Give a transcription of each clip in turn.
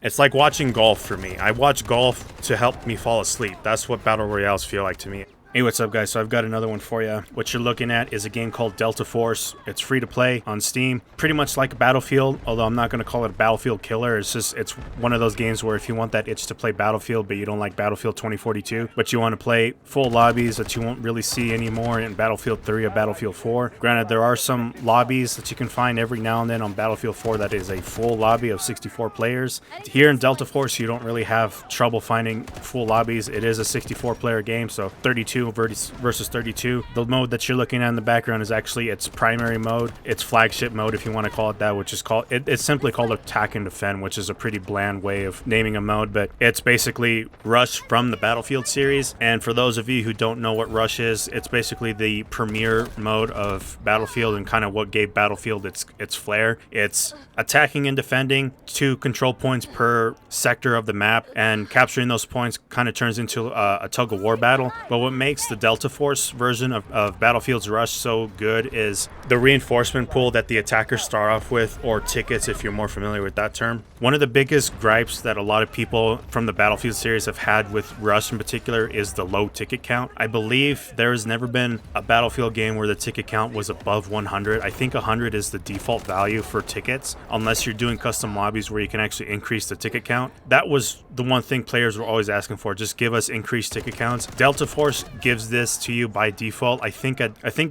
It's like watching golf for me. I watch golf to help me fall asleep. That's what battle royales feel like to me. Hey, what's up, guys? So I've got another one for you. What you're looking at is a game called Delta Force. It's free to play on Steam. Pretty much like a Battlefield, although I'm not going to call it a Battlefield killer. It's one of those games where if you want that itch to play Battlefield, but you don't like Battlefield 2042, but you want to play full lobbies that you won't really see anymore in Battlefield 3 or Battlefield 4. Granted, there are some lobbies that you can find every now and then on Battlefield 4 that is a full lobby of 64 players. Here in Delta Force, you don't really have trouble finding full lobbies. It is a 64-player game, so 32 versus 32. The mode that you're looking at in the background is actually its primary mode, its flagship mode, if you want to call it that, which is called it's simply called Attack and Defend, which is a pretty bland way of naming a mode, but it's basically Rush from the Battlefield series. And for those of you who don't know what Rush is, it's basically the premier mode of Battlefield and kind of what gave Battlefield its flair. It's attacking and defending, 2 control points per sector of the map, and capturing those points kind of turns into a tug-of-war battle. But what makes the Delta Force version of Battlefield's Rush so good is the reinforcement pool that the attackers start off with, or tickets if you're more familiar with that term. One of the biggest gripes that a lot of people from the Battlefield series have had with Rush in particular is the low ticket count. I believe there has never been a Battlefield game where the ticket count was above 100. I think 100 is the default value for tickets, unless you're doing custom lobbies where you can actually increase the ticket count. That was the one thing players were always asking for, just give us increased ticket counts. Delta Force gives this to you by default. I think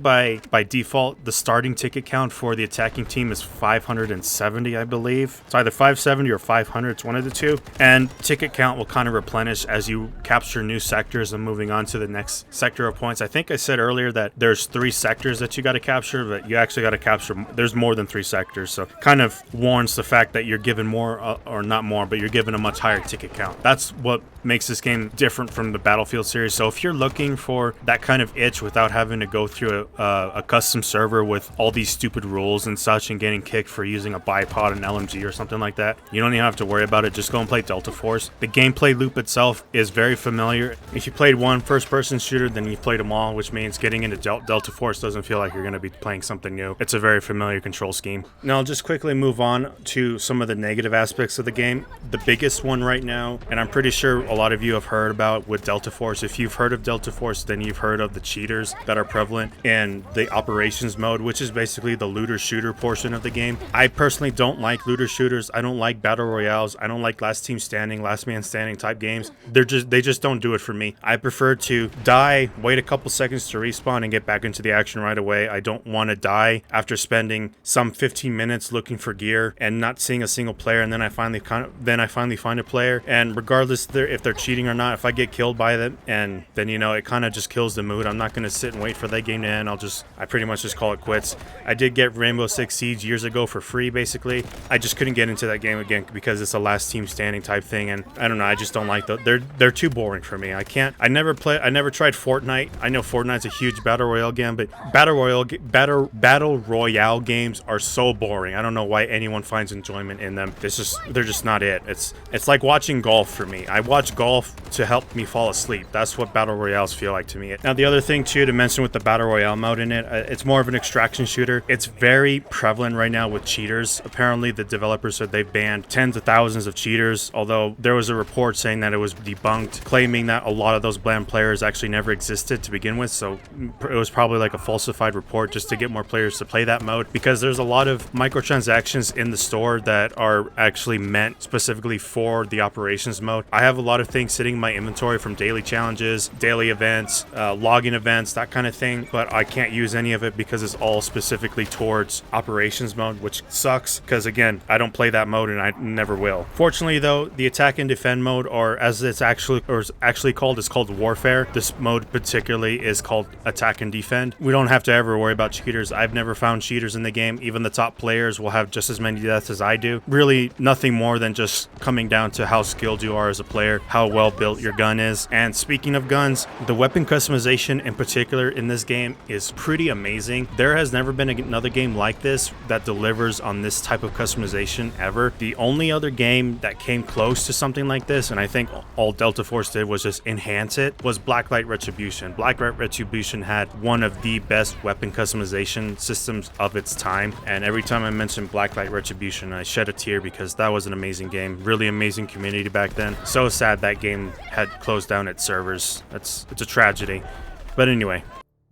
by default the starting ticket count for the attacking team is 570, I believe. It's either 570 or 500, it's one of the two. And ticket count will kind of replenish as you capture new sectors and moving on to the next sector of points. I think I said earlier that there's 3 sectors that you got to capture, but you actually got to capture, there's more than 3 sectors, so kind of warrants the fact that you're given more, or not more, but you're given a much higher ticket count. That's what makes this game different from the Battlefield series. So if you're looking for that kind of itch without having to go through a custom server with all these stupid rules and such and getting kicked for using a bipod and LMG or something like that, you don't even have to worry about it. Just go and play Delta Force. The gameplay loop itself is very familiar. If you played one first-person shooter, then you've played them all, which means getting into Delta Force doesn't feel like you're going to be playing something new. It's a very familiar control scheme. Now I'll just quickly move on to some of the negative aspects of the game. The biggest one right now, and I'm pretty sure a lot of you have heard about with Delta Force. If you've heard of Delta Force, then you've heard of the cheaters that are prevalent in the operations mode, which is basically the looter shooter portion of the game. I personally don't like looter shooters. I don't like battle royales. I don't like last team standing, last man standing type games. They just don't do it for me. I prefer to die, wait a couple seconds to respawn, and get back into the action right away. I don't want to die after spending some 15 minutes looking for gear and not seeing a single player, and then I finally find a player, and regardless if they're cheating or not, if I get killed by them, and then it kind of just kills the mood. I'm not going to sit and wait for that game to end. I pretty much just call it quits. I did get Rainbow Six Siege years ago for free, basically. I just couldn't get into that game again because it's a last team standing type thing, and I don't know, I just don't like they're too boring for me. I never tried Fortnite. I know Fortnite's a huge battle royale game, but battle royale games are so boring. I don't know why anyone finds enjoyment in them. They're just not it. It's like watching golf for me. I watch golf to help me fall asleep. That's what battle royales feel like to me. Now the other thing too to mention with the battle royale mode in it, it's more of an extraction shooter. It's very prevalent right now with cheaters. Apparently the developers said they've banned tens of thousands of cheaters, although there was a report saying that it was debunked, claiming that a lot of those banned players actually never existed to begin with, so it was probably like a falsified report just to get more players to play that mode, because there's a lot of microtransactions in the store that are actually meant specifically for the operations mode. I have a lot of things sitting in my inventory from daily challenges, daily events, logging events, that kind of thing, but I can't use any of it because it's all specifically towards operations mode, which sucks because again, I don't play that mode and I never will. Fortunately though, the attack and defend mode, or as it's actually called, it's called warfare. This mode particularly is called attack and defend. We don't have to ever worry about cheaters. I've never found cheaters in the game. Even the top players will have just as many deaths as I do. Really nothing more than just coming down to how skilled you are as a player, how well built your gun is. And speaking of guns, the weapon customization in particular in this game is pretty amazing. There has never been another game like this that delivers on this type of customization ever. The only other game that came close to something like this, and I think all Delta Force did was just enhance it, was Blacklight Retribution. Blacklight Retribution had one of the best weapon customization systems of its time, and every time I mention Blacklight Retribution, I shed a tear because that was an amazing game. Really amazing community back then. So sad that game had closed down its servers. It's a tragedy. But anyway,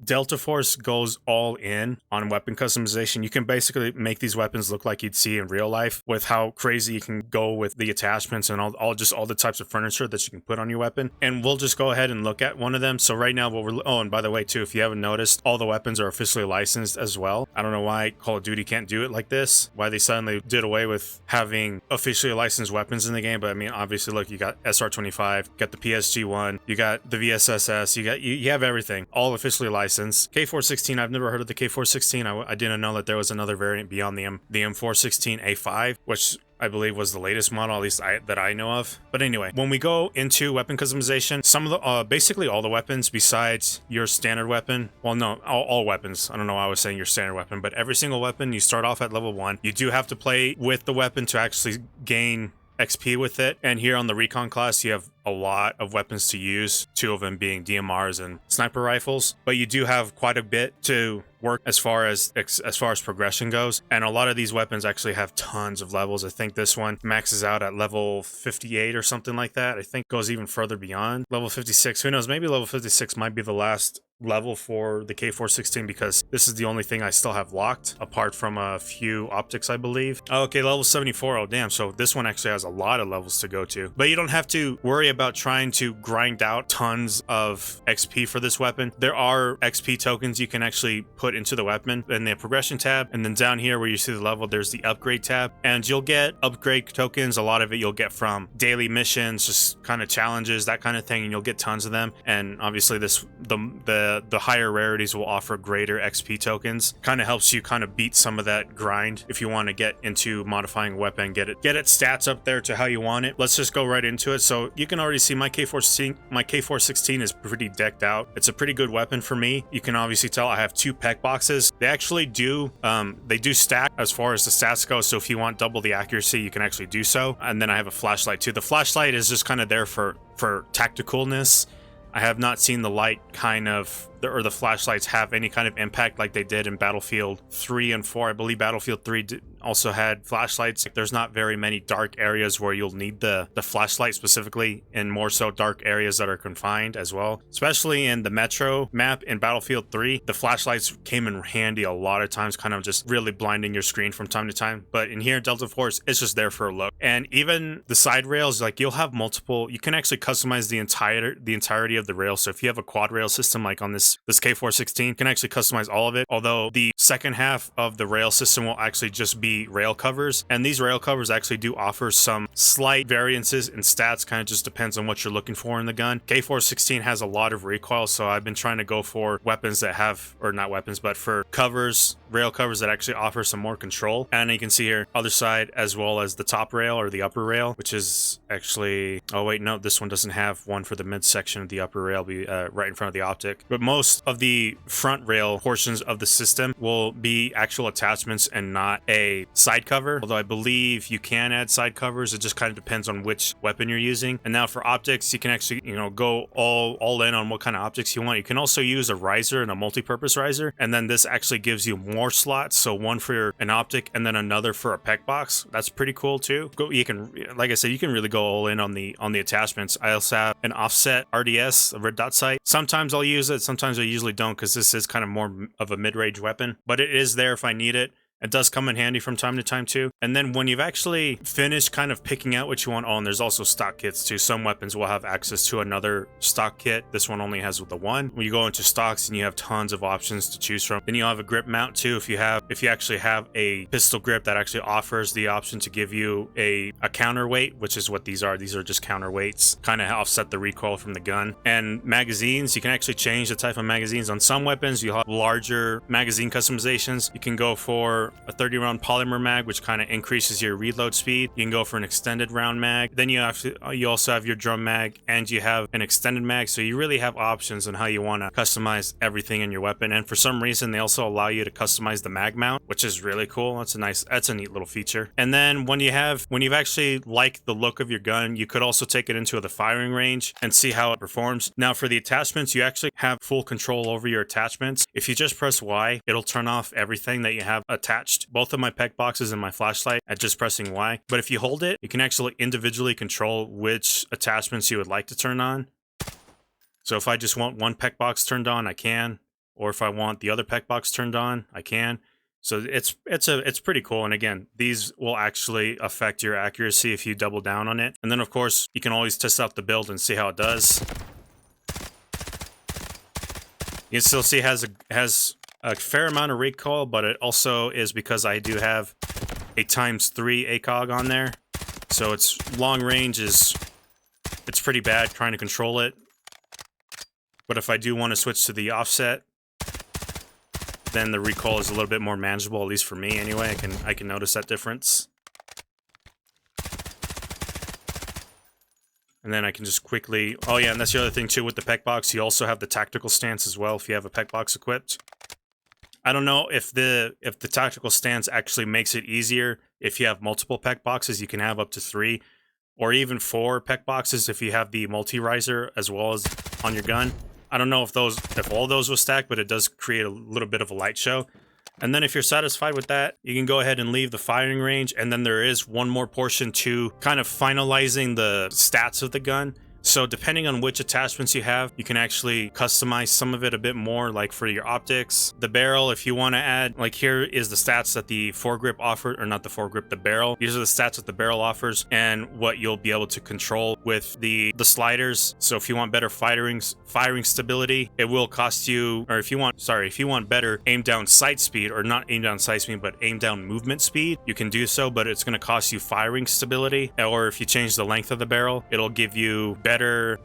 Delta Force goes all in on weapon customization. You can basically make these weapons look like you'd see in real life with how crazy you can go with the attachments and all the types of furniture that you can put on your weapon. And we'll just go ahead and look at one of them. So right now, and by the way, too, if you haven't noticed, all the weapons are officially licensed as well. I don't know why Call of Duty can't do it like this, why they suddenly did away with having officially licensed weapons in the game. But I mean, obviously, look, you got SR-25, you got the PSG-1, you got the VSSS, you have everything, all officially licensed. K416, I've never heard of the K416. I didn't know that there was another variant beyond the M416A5, which I believe was the latest model, at least that I know of. But anyway, when we go into weapon customization, some of the basically all the weapons besides your standard weapon, well, no, all weapons. I don't know why I was saying your standard weapon, but every single weapon, you start off at level 1. You do have to play with the weapon to actually gain XP with it. And here on the Recon class, you have a lot of weapons to use, 2 of them being DMRs and sniper rifles, but you do have quite a bit to work as far as progression goes, and a lot of these weapons actually have tons of levels. I think this one maxes out at level 58 or something like that. I think goes even further beyond level 56. Who knows, maybe level 56 might be the last level for the K416 because this is the only thing I still have locked apart from a few optics, I believe. Okay, level 74. Oh damn, so this one actually has a lot of levels to go to, but you don't have to worry about trying to grind out tons of XP for this weapon. There are XP tokens you can actually put into the weapon in the progression tab, and then down here where you see the level, there's the upgrade tab, and you'll get upgrade tokens. A lot of it you'll get from daily missions, just kind of challenges, that kind of thing, and you'll get tons of them. And obviously the higher rarities will offer greater XP tokens. Kind of helps you kind of beat some of that grind if you want to get into modifying a weapon, get its stats up there to how you want it. Let's just go right into it. So you can already see my K416 is pretty decked out. It's a pretty good weapon for me. You can obviously tell I have 2 PEC boxes. They actually do stack as far as the stats go. So if you want double the accuracy, you can actually do so. And then I have a flashlight too. The flashlight is just kind of there for tacticalness. I have not seen the light the flashlights have any kind of impact like they did in Battlefield 3 and 4. I believe Battlefield 3 also had flashlights. There's not very many dark areas where you'll need the flashlight specifically, and more so dark areas that are confined as well. Especially in the Metro map in Battlefield 3, the flashlights came in handy a lot of times, kind of just really blinding your screen from time to time. But in here, Delta Force, it's just there for a look. And even the side rails, like you'll have multiple, you can actually customize the entirety of the rail. So if you have a quad rail system like on this K416, you can actually customize all of it. Although the second half of the rail system will actually just be rail covers, and these rail covers actually do offer some slight variances in stats. Kind of just depends on what you're looking for in the gun. K416 has a lot of recoil, so I've been trying to go for weapons that have, or not weapons, but for covers, rail covers that actually offer some more control. And you can see here, other side, as well as the top rail or the upper rail, which is actually, oh wait, no, this one doesn't have one for the midsection of the upper rail, be right in front of the optic. But most of the front rail portions of the system will be actual attachments and not a side cover, although I believe you can add side covers. It just kind of depends on which weapon you're using. And now for optics, you can actually, go all in on what kind of optics you want. You can also use a riser and a multi-purpose riser, and then this actually gives you more slots, so one for an optic and then another for a PEC box. That's pretty cool too. You can, like I said, you can really go all in on the attachments. I also have an offset RDS, a red dot sight. Sometimes I'll use it, sometimes I usually don't, because this is kind of more of a mid-range weapon, but it is there if I need it. It does come in handy from time to time too. And then when you've actually finished kind of picking out what you want, and there's also stock kits too. Some weapons will have access to another stock kit. This one only has the one. When you go into stocks, and you have tons of options to choose from. Then you'll have a grip mount too. If you actually have a pistol grip that actually offers the option to give you a counterweight, which is what these are. These are just counterweights, kind of offset the recoil from the gun. And magazines, you can actually change the type of magazines. On some weapons, you'll have larger magazine customizations. You can go for for a 30 round polymer mag, which kind of increases your reload speed. You can go for an extended round mag. Then you also have your drum mag, and you have an extended mag. So you really have options on how you want to customize everything in your weapon. And for some reason, they also allow you to customize the mag mount, which is really cool. That's a neat little feature. And then when you've actually liked the look of your gun, you could also take it into the firing range and see how it performs. Now for the attachments, you actually have full control over your attachments. If you just press Y, it'll turn off everything that you have attached, both of my pec boxes and my flashlight, at just pressing Y. But if you hold it, you can actually individually control which attachments you would like to turn on. So if I just want one pec box turned on, I can. Or if I want the other pec box turned on, I can. So it's pretty cool. And again, these will actually affect your accuracy if you double down on it. And then of course, you can always test out the build and see how it does. You can still see it has a fair amount of recoil, but it also is because I do have a ×3 ACOG on there. So its long range it's pretty bad trying to control it. But if I do want to switch to the offset, then the recoil is a little bit more manageable, at least for me anyway. I can notice that difference. And then I can just quickly... Oh yeah, and that's the other thing too with the pec box. You also have the tactical stance as well if you have a pec box equipped. I don't know if the tactical stance actually makes it easier. If you have multiple pec boxes, you can have up to 3 or even 4 pec boxes if you have the multi-riser as well as on your gun. I don't know if all those will stack, but it does create a little bit of a light show. And then if you're satisfied with that, you can go ahead and leave the firing range. And then there is one more portion to kind of finalizing the stats of the gun. So depending on which attachments you have, you can actually customize some of it a bit more, like for your optics. The barrel, if you want to add, like here is the stats that the foregrip offer, or not the foregrip, the barrel. These are the stats that the barrel offers and what you'll be able to control with the sliders. So if you want better firing stability, it will cost you, or if you want better aim down sight speed, or not aim down sight speed, but aim down movement speed, you can do so, but it's going to cost you firing stability. Or if you change the length of the barrel, it'll give you better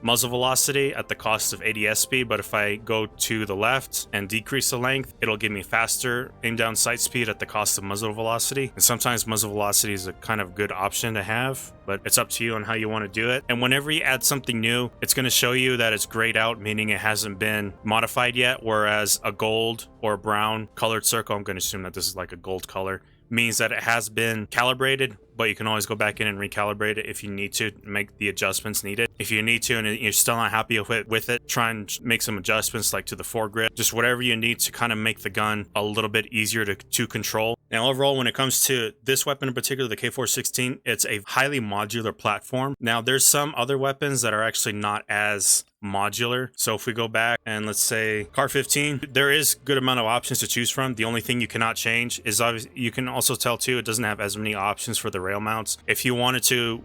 muzzle velocity at the cost of ADS speed. But if I go to the left and decrease the length, it'll give me faster aim down sight speed at the cost of muzzle velocity. And sometimes muzzle velocity is a kind of good option to have, but it's up to you on how you want to do it. And whenever you add something new, it's going to show you that it's grayed out, meaning it hasn't been modified yet, whereas a gold or a brown colored circle, I'm going to assume that this is like a gold color, means that it has been calibrated, but you can always go back in and recalibrate it if you need to, make the adjustments needed. If you need to and you're still not happy with it, try and make some adjustments, like to the foregrip, just whatever you need to kind of make the gun a little bit easier to control. Now overall, when it comes to this weapon in particular, the K416, it's a highly modular platform. Now there's some other weapons that are actually not as modular. So if we go back and let's say Car 15, there is a good amount of options to choose from. The only thing you cannot change is, obviously, you can also tell too, it doesn't have as many options for the rail mounts. If you wanted to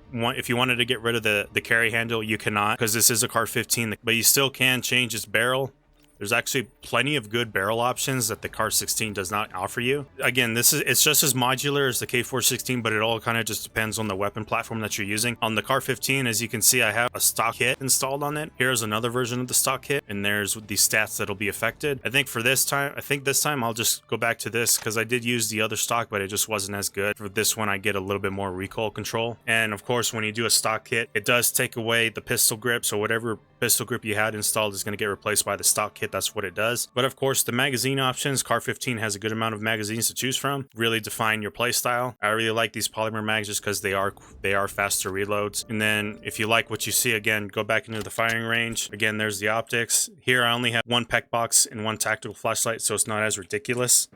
get rid of the carry handle, you cannot, because this is a Car 15, but you still can change its barrel. There's actually plenty of good barrel options that the Car 16 does not offer you. Again, it's just as modular as the K416, but it all kind of just depends on the weapon platform that you're using. On the Car 15, as you can see, I have a stock kit installed on it. Here's another version of the stock kit, and there's the stats that'll be affected. I think this time I'll just go back to this, because I did use the other stock, but it just wasn't as good. For this one, I get a little bit more recoil control. And of course, when you do a stock kit, it does take away the pistol grip, so whatever pistol grip you had installed is going to get replaced by the stock kit. That's what it does. But of course, the magazine options, Car 15 has a good amount of magazines to choose from. Really define your play style. I really like these polymer mags just because they are faster reloads. And then if you like what you see, again, go back into the firing range. Again, there's the optics. Here I only have one pec box and one tactical flashlight, so it's not as ridiculous.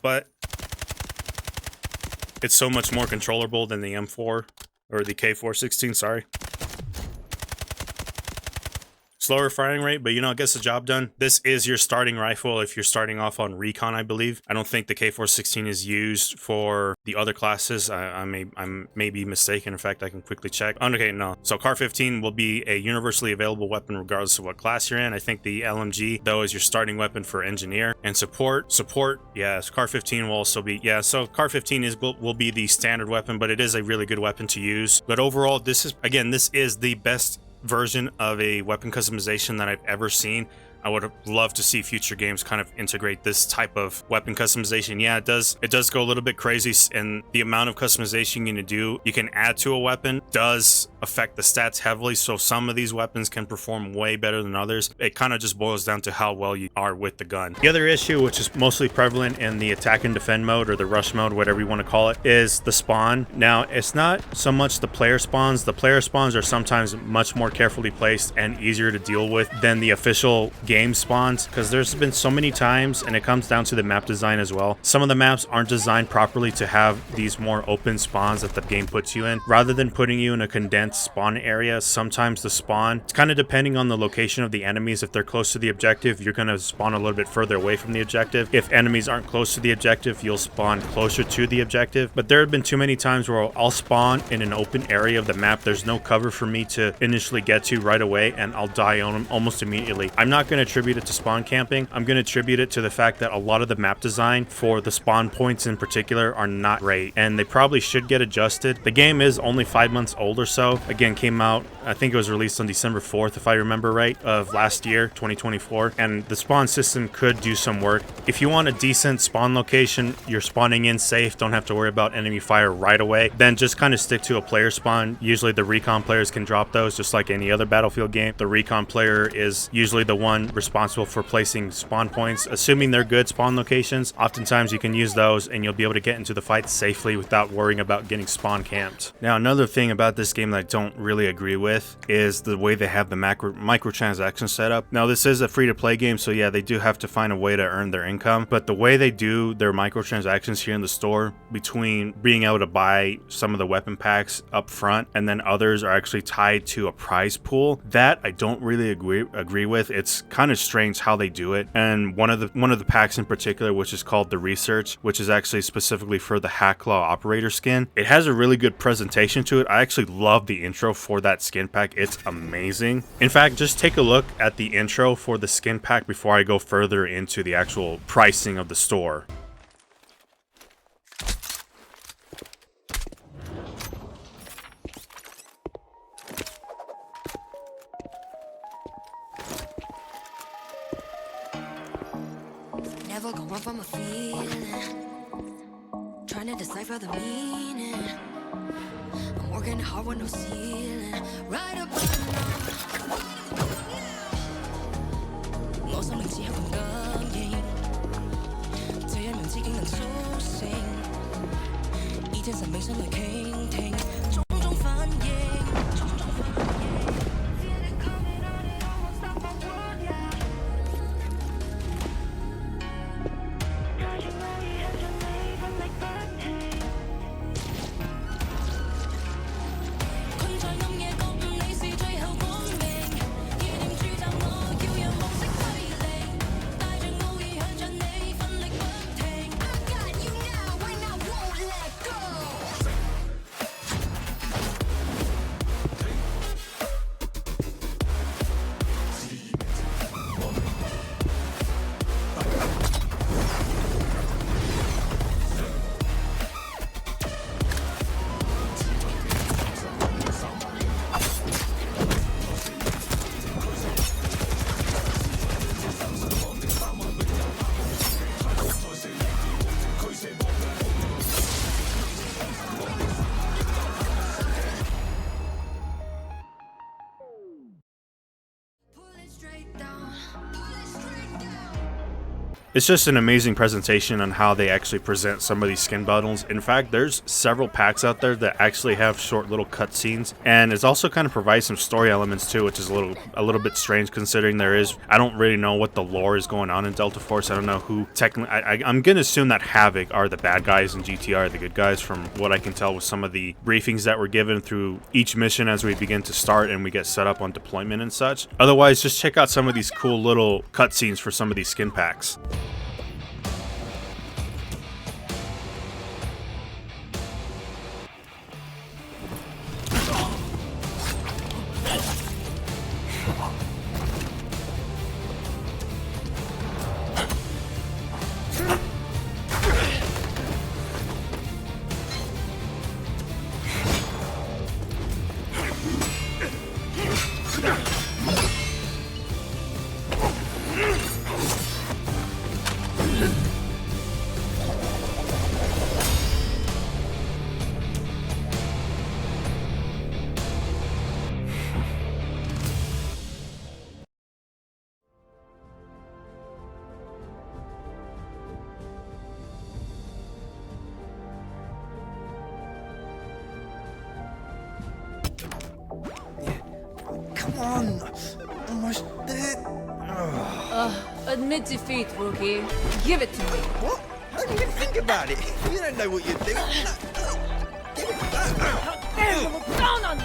But it's so much more controllable than the M4 or the K416, sorry. Slower firing rate, but it gets the job done. This is your starting rifle if you're starting off on recon, I believe. I don't think the K416 is used for the other classes. I may be mistaken. In fact, I can quickly check. Okay, no. So Car 15 will be a universally available weapon regardless of what class you're in. I think the LMG, though, is your starting weapon for engineer. And support, yes, Car 15 will also be, yeah, so Car 15 will be the standard weapon, but it is a really good weapon to use. But overall, this is the best version of a weapon customization that I've ever seen. I would love to see future games kind of integrate this type of weapon customization. Yeah, it does go a little bit crazy, and the amount of customization you can add to a weapon does affect the stats heavily, so some of these weapons can perform way better than others. It kind of just boils down to how well you are with the gun. The other issue, which is mostly prevalent in the attack and defend mode, or the rush mode, whatever you want to call it, is the spawn. Now, it's not so much the player spawns. The player spawns are sometimes much more carefully placed and easier to deal with than the official game spawns, because there's been so many times, and it comes down to the map design as well. Some of the maps aren't designed properly to have these more open spawns that the game puts you in. Rather than putting you in a condensed spawn area, sometimes the spawn, it's kind of depending on the location of the enemies. If they're close to the objective, you're going to spawn a little bit further away from the objective. If enemies aren't close to the objective, you'll spawn closer to the objective. But there have been too many times where I'll spawn in an open area of the map. There's no cover for me to initially get to right away, and I'll die on them almost immediately. I'm not going to attribute it to spawn camping. I'm going to attribute it to the fact that a lot of the map design for the spawn points in particular are not great, and they probably should get adjusted. The game is only 5 months old or so. Again, came out, I think it was released on December 4th, if I remember right, of last year, 2024, and the spawn system could do some work. If you want a decent spawn location, you're spawning in safe, don't have to worry about enemy fire right away, then just kind of stick to a player spawn. Usually the recon players can drop those just like any other Battlefield game. The recon player is usually the one responsible for placing spawn points. Assuming they're good spawn locations, oftentimes you can use those and you'll be able to get into the fight safely without worrying about getting spawn camped. Now, another thing about this game that I don't really agree with is the way they have the microtransactions set up. Now, this is a free-to-play game, so yeah, they do have to find a way to earn their income, but the way they do their microtransactions here in the store, between being able to buy some of the weapon packs up front and then others are actually tied to a prize pool, that I don't really agree with. It's kind of strange how they do it. And one of the packs in particular, which is called the Research, which is actually specifically for the Hacklaw operator skin, it has a really good presentation to it. I actually love the intro for that skin pack. It's amazing. In fact, just take a look at the intro for the skin pack before I go further into the actual pricing of the store. Never go from a feeling, trying to decipher the meaning. I'm working hard with no ceiling, right up most of me have a gun game. Tell me taking a soul sing. Eating some makes on the king ting. Don't find feel it coming on, it almost stop my world, yeah. It's just an amazing presentation on how they actually present some of these skin bundles. In fact, there's several packs out there that actually have short little cutscenes, and it also kind of provides some story elements too, which is a little bit strange considering I don't really know what the lore is going on in Delta Force. I don't know who technically. I'm gonna assume that Havoc are the bad guys and GTR are the good guys, from what I can tell with some of the briefings that were given through each mission as we begin to start and we get set up on deployment and such. Otherwise, just check out some of these cool little cutscenes for some of these skin packs. Come on. Almost there. Admit defeat, rookie. Give it to me. What? Don't even think about it. You don't know what you're doing. Give it back. Dare you look down on me!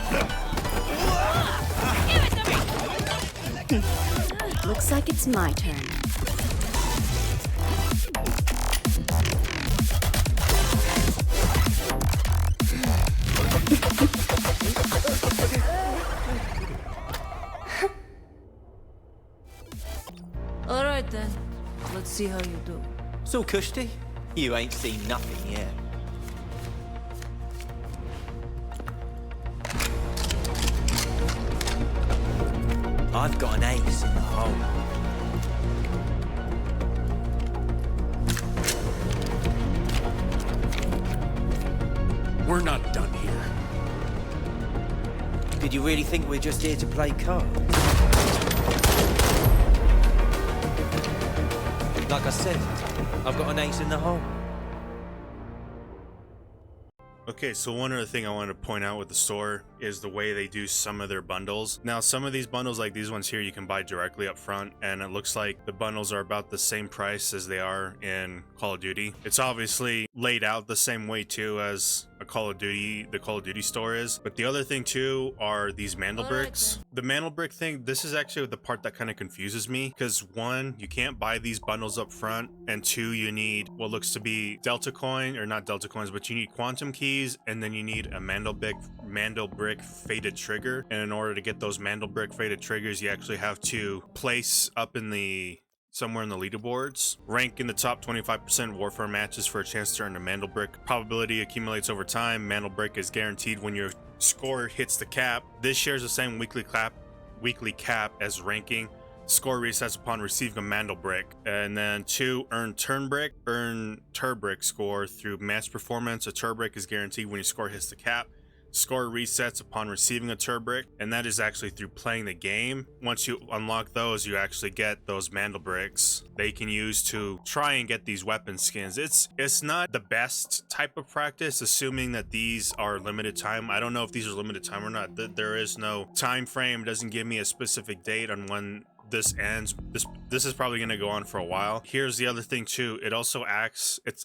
Give it to me! Looks like it's my turn. All right then. Let's see how you do. So, Kushti, you ain't seen nothing yet. I've got an ace in the hole. We're not done here. Did you really think we're just here to play cards? Like I said, I've got an ace in the hole. Okay, so one other thing I wanted to point out with the store is the way they do some of their bundles. Now, some of these bundles, like these ones here, you can buy directly up front, and it looks like the bundles are about the same price as they are in Call of Duty. It's obviously laid out the same way too as the Call of Duty store is. But the other thing too are these mandel bricks. The mandel brick thing, this is actually the part that kind of confuses me, because one, you can't buy these bundles up front, and two, you need what looks to be Delta coin, or not Delta coins, but you need quantum keys, and then you need a mandel brick faded trigger. And in order to get those mandel brick faded triggers, you actually have to place up in the somewhere in the leaderboards. Rank in the top 25% Warfare matches for a chance to earn a mandel brick. Probability accumulates over time. Mandel brick is guaranteed when your score hits the cap. This shares the same weekly cap as ranking. Score resets upon receiving a mandel brick. And then 2, earn turbrick score through match performance. A turbrick is guaranteed when your score hits the cap. Score resets upon receiving a turbrick, and that is actually through playing the game. Once you unlock those, you actually get those mandel bricks they can use to try and get these weapon skins. It's not the best type of practice, assuming that these are limited time. I don't know if these are limited time or not. There is no time frame. It doesn't give me a specific date on when this ends. This is probably going to go on for a while. Here's the other thing too. It also acts, it's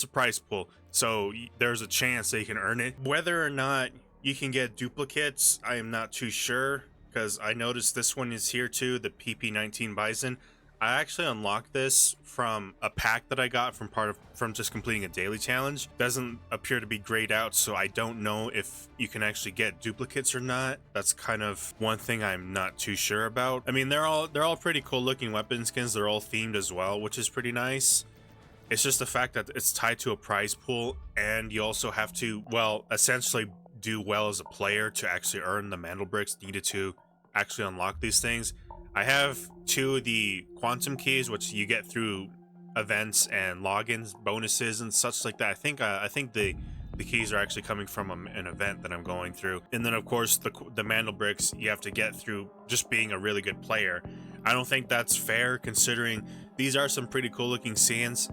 a prize pool, so there's a chance that you can earn it. Whether or not you can get duplicates, I am not too sure, because I noticed this one is here too, the PP19 Bison. I actually unlocked this from a pack that I got from just completing a daily challenge. Doesn't appear to be grayed out, so I don't know if you can actually get duplicates or not. That's kind of one thing I'm not too sure about. I mean, they're all pretty cool looking weapon skins. They're all themed as well, which is pretty nice. It's just the fact that it's tied to a prize pool, and you also have to, well, essentially do well as a player to actually earn the mandel bricks needed to actually unlock these things. I have 2 of the quantum keys, which you get through events and logins, bonuses, and such like that. I think the keys are actually coming from an event that I'm going through. And then of course the mandel bricks you have to get through just being a really good player. I don't think that's fair, considering these are some pretty cool looking skins,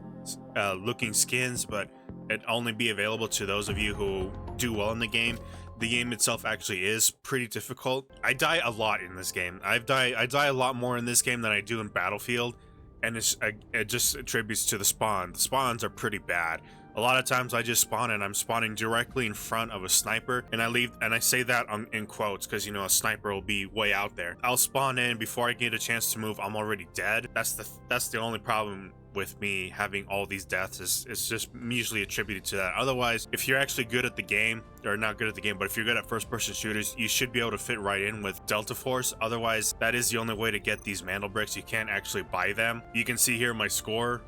but it only be available to those of you who do well in the game. The game itself actually is pretty difficult. I die a lot in this game. I die a lot more in this game than I do in Battlefield, and it just attributes to the spawn. The spawns are pretty bad. A lot of times I just spawn and I'm spawning directly in front of a sniper, and I say that in quotes because, you know, a sniper will be way out there. I'll spawn in, before I get a chance to move, I'm already dead. That's the only problem with me having all these deaths. It's just usually attributed to that. Otherwise, if you're actually good at the game, or not good at the game, but if you're good at first-person shooters, you should be able to fit right in with Delta Force. Otherwise, that is the only way to get these mandel bricks. You can't actually buy them. You can see here my score.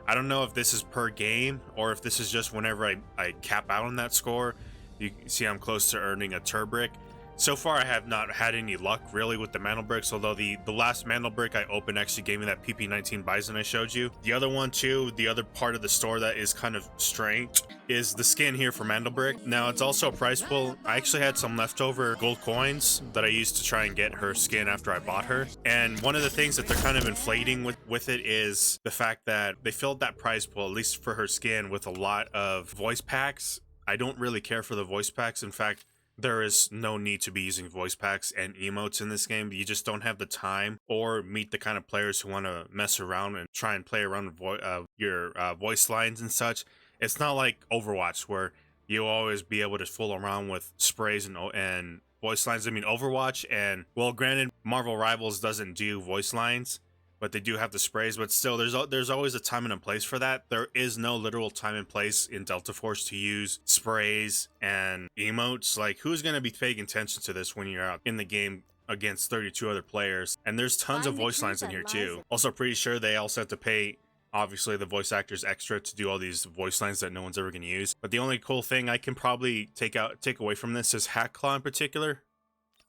I don't know if this is per game or if this is just whenever I cap out on that score. You can see I'm close to earning a turbrick. So far, I have not had any luck really with the mandel bricks, although the last mandel brick I opened actually gave me that PP19 Bison I showed you. The other one too, the other part of the store that is kind of strange, is the skin here for mandel brick. Now, it's also a price pool. I actually had some leftover gold coins that I used to try and get her skin after I bought her. And one of the things that they're kind of inflating with it is the fact that they filled that prize pool, at least for her skin, with a lot of voice packs. I don't really care for the voice packs. In fact, there is no need to be using voice packs and emotes in this game. You just don't have the time or meet the kind of players who want to mess around and try and play around with your voice lines and such. It's not like Overwatch where you'll always be able to fool around with sprays and voice lines. I mean, Overwatch and, well, granted, Marvel Rivals doesn't do voice lines, but they do have the sprays. But still, there's always a time and a place for that. There is no literal time and place in Delta Force to use sprays and emotes. Like, who's going to be paying attention to this when you're out in the game against 32 other players? And there's tons of voice lines in here too. Also, pretty sure they also have to pay, obviously, the voice actors extra to do all these voice lines that no one's ever going to use. But the only cool thing I can probably take away from this is Hat Claw in particular.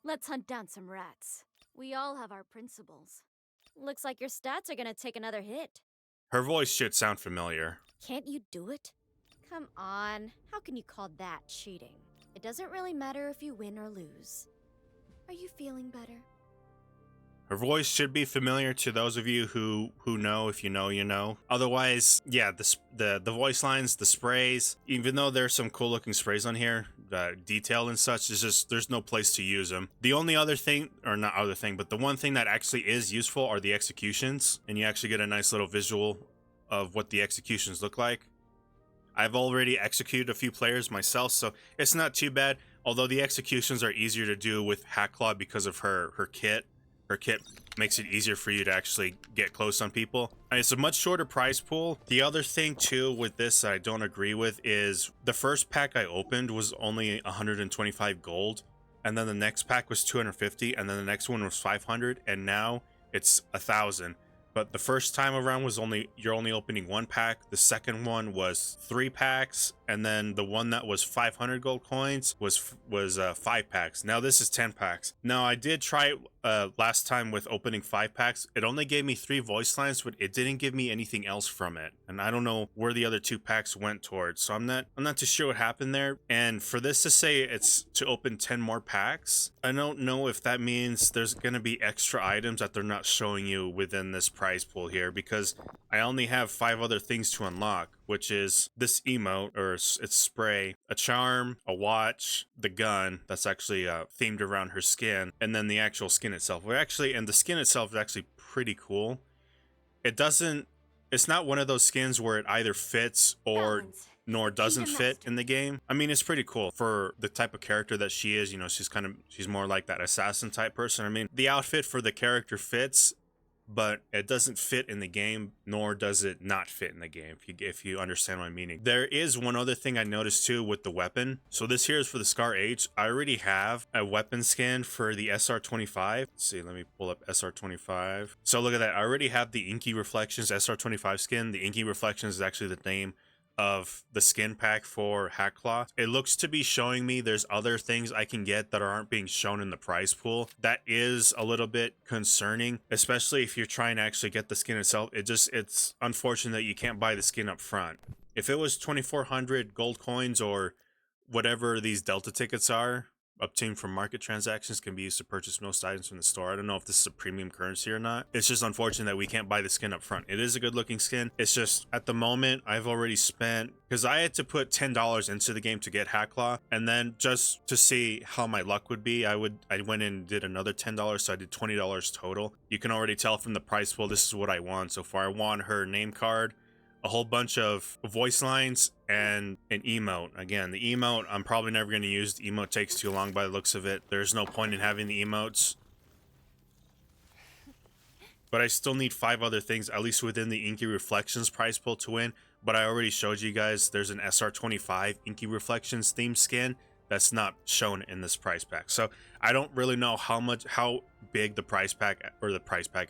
Let's hunt down some rats. We all have our principles. Looks like your stats are gonna take another hit. Her voice should sound familiar. Can't you do it? Come on, how can you call that cheating? It doesn't really matter if you win or lose. Are you feeling better? Her voice should be familiar to those of you who know. If you know, you know. Otherwise, yeah, the voice lines, the sprays, even though there's some cool looking sprays on here, detail and such, there's no place to use them. The only other thing, or not other thing, but the one thing that actually is useful are the executions, and you actually get a nice little visual of what the executions look like. I've already executed a few players myself, so it's not too bad, although the executions are easier to do with Hat Claw because of her kit. Her kit makes it easier for you to actually get close on people. And it's a much shorter prize pool. The other thing too with this that I don't agree with is the first pack I opened was only 125 gold, and then the next pack was 250, and then the next one was 500, and now it's 1,000. But the first time around was you're only opening one pack. The second one was 3 packs, and then the one that was 500 gold coins was 5 packs. Now this is 10 packs. Now I did try it last time with opening 5 packs. It only gave me 3 voice lines, but it didn't give me anything else from it. And I don't know where the other 2 packs went towards. So I'm not too sure what happened there. And for this to say it's to open 10 more packs, I don't know if that means there's gonna be extra items that they're not showing you within this prize pool here, because I only have 5 other things to unlock, which is this emote, or it's spray, a charm, a watch, the gun that's actually themed around her skin, and then the actual skin itself. And the skin itself is actually pretty cool. It's not one of those skins where it either fits or nor doesn't fit in the game. I mean, it's pretty cool for the type of character that she is. You know, she's more like that assassin type person. I mean, the outfit for the character fits, but it doesn't fit in the game, nor does it not fit in the game, if you understand my meaning. There is one other thing I noticed too with the weapon. So this here is for the Scar H. I already have a weapon skin for the SR25. Let's see, let me pull up SR25. So look at that. I already have the Inky Reflections SR25 skin. The Inky Reflections is actually the name of the skin pack for Hat Claw. It looks to be showing me there's other things I can get that aren't being shown in the prize pool. That is a little bit concerning, especially if you're trying to actually get the skin itself. It's unfortunate that you can't buy the skin up front. If it was 2,400 gold coins or whatever these Delta tickets are, obtained from market transactions, can be used to purchase most items from the store. I don't know if this is a premium currency or not. It's just unfortunate that we can't buy the skin up front. It is a good looking skin. It's just at the moment I've already spent, because I had to put $10 into the game to get Hat Claw, and then just to see how my luck would be, I went in and did another $10, so I did $20 total. You can already tell from the price pool this is what I won so far. I won her name card, a whole bunch of voice lines, and an emote. Again, the emote, I'm probably never going to use. The emote takes too long by the looks of it. There's no point in having the emotes. But I still need 5 other things, at least within the Inky Reflections prize pool to win. But I already showed you guys there's an SR25 Inky Reflections themed skin that's not shown in this prize pack. So I don't really know how big the prize pack,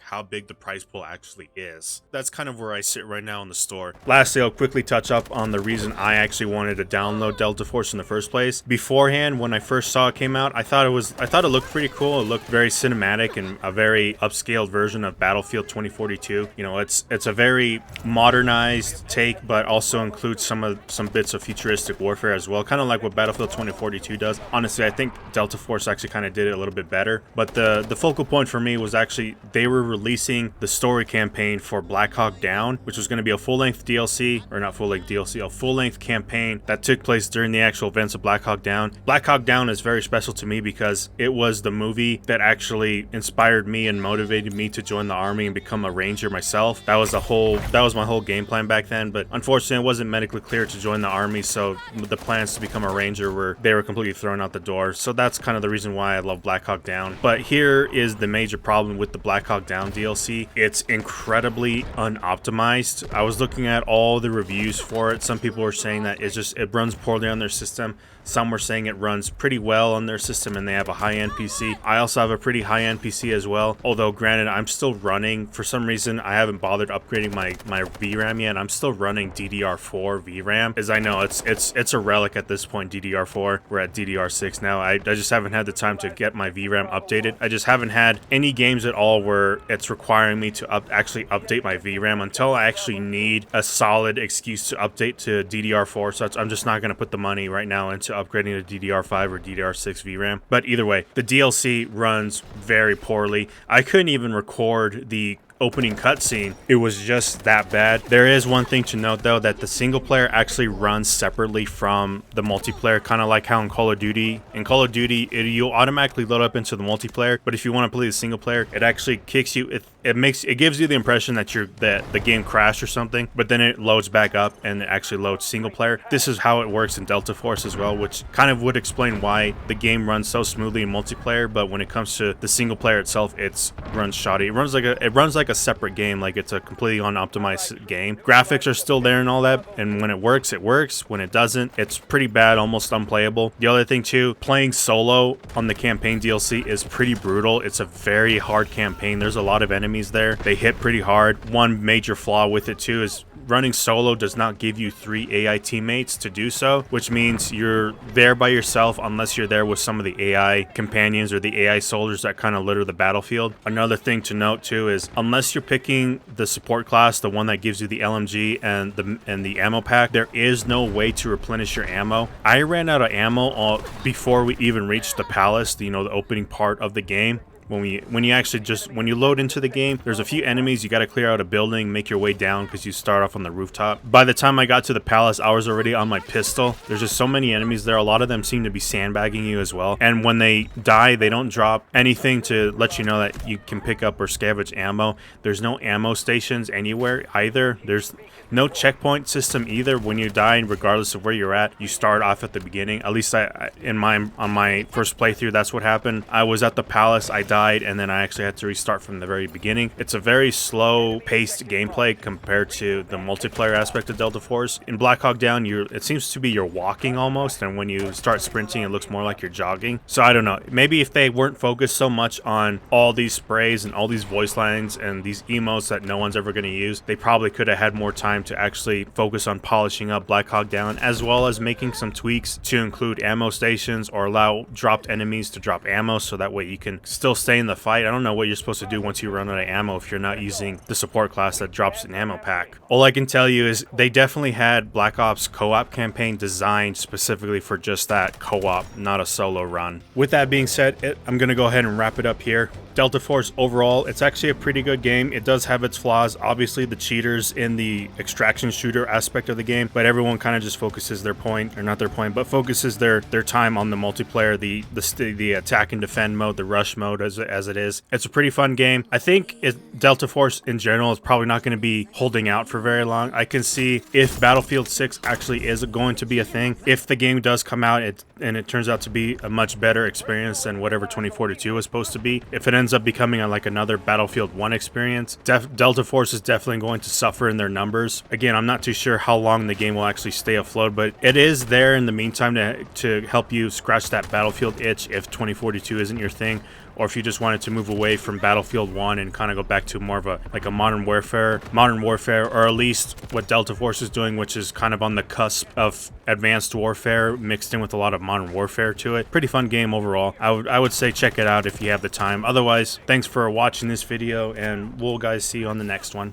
how big the prize pool actually is. That's kind of where I sit right now in the store. Lastly, I'll quickly touch up on the reason I actually wanted to download Delta Force in the first place. Beforehand, when I first saw it came out, I thought it looked pretty cool. It looked very cinematic and a very upscaled version of Battlefield 2042. You know, it's a very modernized take, but also includes some bits of futuristic warfare as well, kind of like what Battlefield 2042 does. Honestly, I think Delta Force actually kind of did it a little bit better. But the focal point for me was actually they were releasing the story campaign for Black Hawk Down, which was going to be a full-length DLC, or not full-length DLC, a full-length campaign that took place during the actual events of Black Hawk Down. Black Hawk Down is very special to me because it was the movie that actually inspired me and motivated me to join the army and become a ranger myself. That was my whole game plan back then, but unfortunately it wasn't medically clear to join the army, so the plans to become a ranger were completely thrown out the door. So that's kind of the reason why I love Black Hawk Down. But here is the major problem with the Black Hawk Down DLC. It's incredibly unoptimized. I was looking at all the reviews for it. Some people were saying that it runs poorly on their system. Some were saying it runs pretty well on their system and they have a high-end PC. I also have a pretty high-end PC as well. Although granted, I'm still running, for some reason, I haven't bothered upgrading my VRAM yet. I'm still running DDR4 VRAM. As I know, it's a relic at this point, DDR4. We're at DDR6 now. I just haven't had the time to get my VRAM updated. I just haven't had any games at all where it's requiring me to actually update my VRAM until I actually need a solid excuse to update to DDR4. So I'm just not going to put the money right now into upgrading to DDR5 or DDR6 VRAM. But either way, the DLC runs very poorly. I couldn't even record the opening cutscene. It was just that bad. There is one thing to note though, that the single player actually runs separately from the multiplayer, kind of like how in Call of Duty. In Call of Duty, you'll automatically load up into the multiplayer, but if you want to play the single player, it actually kicks you. It gives you the impression that the game crashed or something, but then it loads back up and it actually loads single player. This is how it works in Delta Force as well, which kind of would explain why the game runs so smoothly in multiplayer, but when it comes to the single player itself, it runs shoddy. It runs like a separate game, like it's a completely unoptimized game. Graphics are still there and all that, and when it works, it works. When it doesn't, it's pretty bad, almost unplayable. The other thing too, playing solo on the campaign DLC is pretty brutal. It's a very hard campaign. There's a lot of enemies there. They hit pretty hard. One major flaw with it too is running solo does not give you 3 AI teammates to do so, which means you're there by yourself unless you're there with some of the AI companions or the AI soldiers that kind of litter the battlefield. Another thing to note too is unless you're picking the support class, the one that gives you the LMG and the ammo pack, there is no way to replenish your ammo. I ran out of ammo before we even reached the palace, the opening part of the game. When you load into the game, there's a few enemies. You got to clear out a building, make your way down because you start off on the rooftop. By the time I got to the palace, I was already on my pistol. There's just so many enemies there. A lot of them seem to be sandbagging you as well. And when they die, they don't drop anything to let you know that you can pick up or scavenge ammo. There's no ammo stations anywhere either. There's no checkpoint system either. When you die, regardless of where you're at, you start off at the beginning. At least on my first playthrough, that's what happened. I was at the palace, I died, and then I actually had to restart from the very beginning. It's a very slow-paced gameplay compared to the multiplayer aspect of Delta Force. In Black Hawk Down, it seems to be you're walking almost, and when you start sprinting, it looks more like you're jogging. So I don't know. Maybe if they weren't focused so much on all these sprays and all these voice lines and these emotes that no one's ever going to use, they probably could have had more time to actually focus on polishing up Black Hawk Down, as well as making some tweaks to include ammo stations or allow dropped enemies to drop ammo, so that way you can still stay in the fight. I don't know what you're supposed to do once you run out of ammo if you're not using the support class that drops an ammo pack. All I can tell you is they definitely had Black Ops co-op campaign designed specifically for just that, co-op, not a solo run. With that being said, I'm going to go ahead and wrap it up here. Delta Force overall, it's actually a pretty good game. It does have its flaws, obviously the cheaters in the extraction shooter aspect of the game, but everyone kind of just focuses their point, or not their point, but focuses their time on the multiplayer, the attack and defend mode, the rush mode as it is. It's a pretty fun game. I think Delta Force in general is probably not going to be holding out for very long. I can see if Battlefield 6 actually is going to be a thing, if the game does come out and it turns out to be a much better experience than whatever 2042 was supposed to be, if it ends up becoming like another Battlefield 1 experience, Delta Force is definitely going to suffer in their numbers. Again, I'm not too sure how long the game will actually stay afloat, but it is there in the meantime to help you scratch that Battlefield itch if 2042 isn't your thing, or if you just wanted to move away from Battlefield 1 and kind of go back to more of a modern warfare, or at least what Delta Force is doing, which is kind of on the cusp of advanced warfare mixed in with a lot of modern warfare to it. Pretty fun game overall. I would say check it out if you have the time. Otherwise, thanks for watching this video, and we'll guys see you on the next one.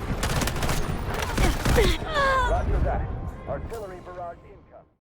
Roger that. Artillery barrage.